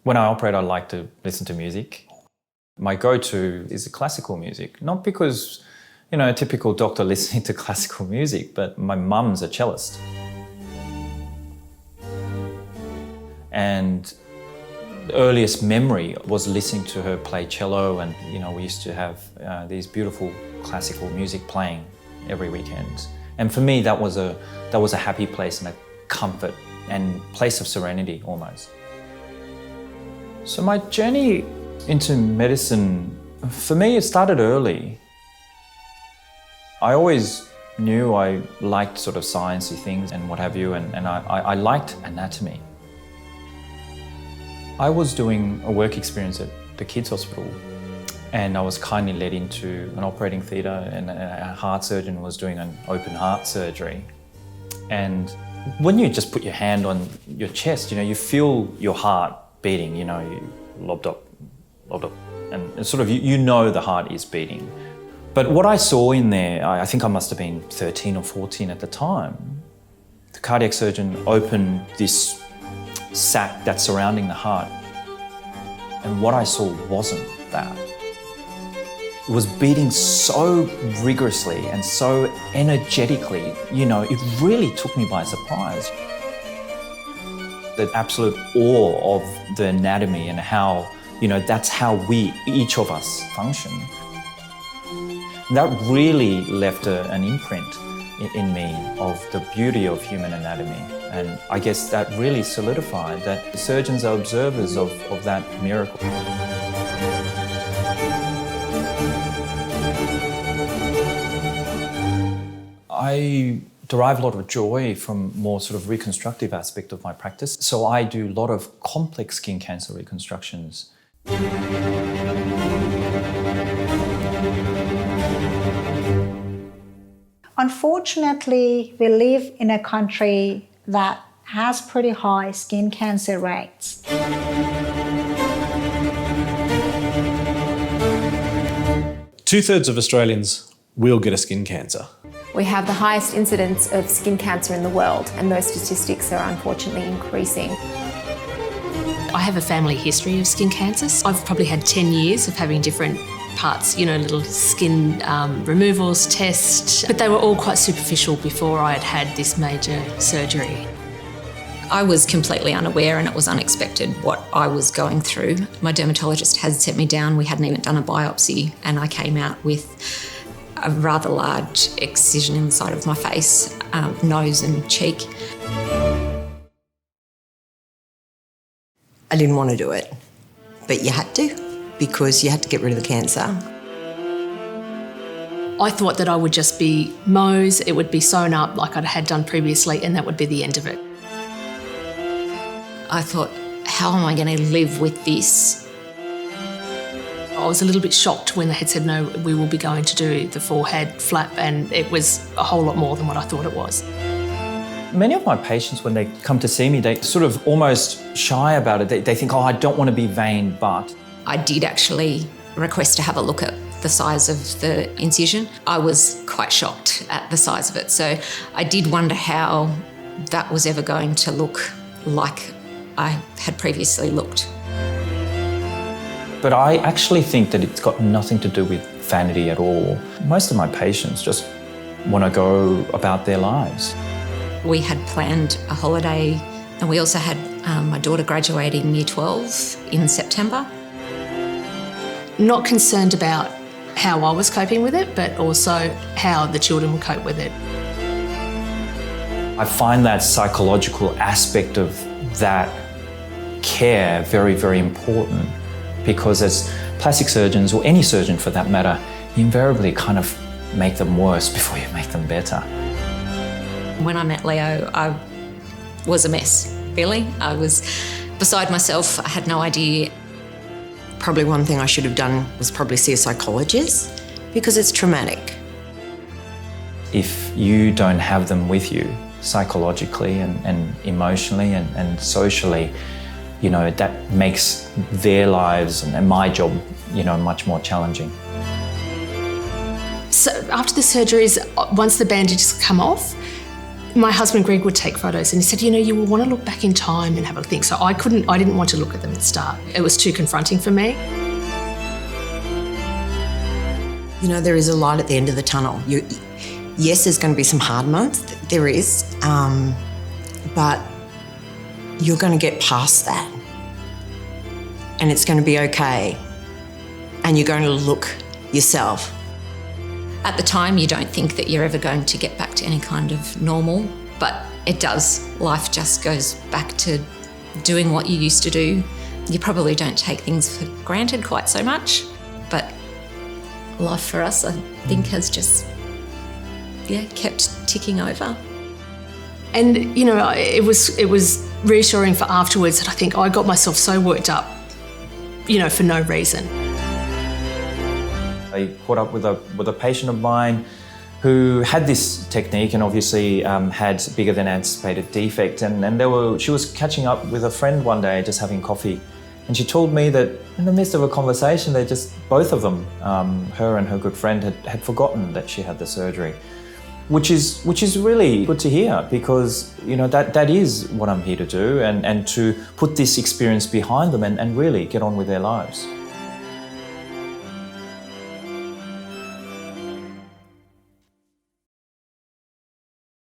When I operate, I like to listen to music. My go-to is classical music, not because, a typical doctor listening to classical music, but my mum's a cellist. And the earliest memory was listening to her play cello, and we used to have these beautiful classical music playing every weekend. And for me, that was a happy place and a comfort and place of serenity almost. So my journey into medicine, for me, it started early. I always knew I liked sort of sciencey things and what have you, and I liked anatomy. I was doing a work experience at the kids' hospital, and I was kindly led into an operating theatre, and a heart surgeon was doing an open heart surgery. And when you just put your hand on your chest, you feel your heart beating, you lobbed up, and sort of you know the heart is beating. But what I saw in there, I think I must have been 13 or 14 at the time. The cardiac surgeon opened this sac that's surrounding the heart, and what I saw wasn't that. It was beating so rigorously and so energetically, it really took me by surprise. The absolute awe of the anatomy and how, that's how each of us function. That really left an imprint in me of the beauty of human anatomy. And I guess that really solidified that surgeons are observers of that miracle. I derive a lot of joy from more sort of reconstructive aspect of my practice. So I do a lot of complex skin cancer reconstructions. Unfortunately, we live in a country that has pretty high skin cancer rates. 2/3 of Australians will get a skin cancer. We have the highest incidence of skin cancer in the world, and those statistics are unfortunately increasing. I have a family history of skin cancers. I've probably had 10 years of having different parts, little skin removals, tests, but they were all quite superficial before I had had this major surgery. I was completely unaware, and it was unexpected what I was going through. My dermatologist had set me down. We hadn't even done a biopsy, and I came out with a rather large excision in the side of my face, nose and cheek. I didn't want to do it, but you had to, because you had to get rid of the cancer. I thought that I would just be Mohs, it would be sewn up like I had done previously, and that would be the end of it. I thought, how am I going to live with this? I was a little bit shocked when they had said, no, we will be going to do the forehead flap, and it was a whole lot more than what I thought it was. Many of my patients, when they come to see me, they sort of almost shy about it. They think, I don't want to be vain, but... I did actually request to have a look at the size of the incision. I was quite shocked at the size of it. So I did wonder how that was ever going to look like I had previously looked. But I actually think that it's got nothing to do with vanity at all. Most of my patients just want to go about their lives. We had planned a holiday, and we also had my daughter graduating Year 12 in September. Not concerned about how I was coping with it, but also how the children would cope with it. I find that psychological aspect of that care very, very important, because as plastic surgeons, or any surgeon for that matter, you invariably kind of make them worse before you make them better. When I met Leo, I was a mess, really. I was beside myself. I had no idea. Probably one thing I should have done was probably see a psychologist, because it's traumatic. If you don't have them with you psychologically and emotionally and socially, that makes their lives and my job, much more challenging. So after the surgeries, once the bandages come off, My husband Greg would take photos, and he said, you will want to look back in time and have a think. So I didn't want to look at them at the start. It was too confronting for me. There is a light at the end of the tunnel. Yes, there's going to be some hard months, there is, but you're going to get past that and it's going to be okay, and you're going to look yourself. At the time, you don't think that you're ever going to get back to any kind of normal, but it does. Life just goes back to doing what you used to do. You probably don't take things for granted quite so much, but life for us, I think, has just, kept ticking over. And, it was reassuring for afterwards that I think I got myself so worked up, for no reason. I caught up with a patient of mine who had this technique and obviously had bigger than anticipated defect, and she was catching up with a friend one day, just having coffee, and she told me that in the midst of a conversation, they just, both of them, her and her good friend, had forgotten that she had the surgery, which is really good to hear, because that is what I'm here to do, and to put this experience behind them and really get on with their lives.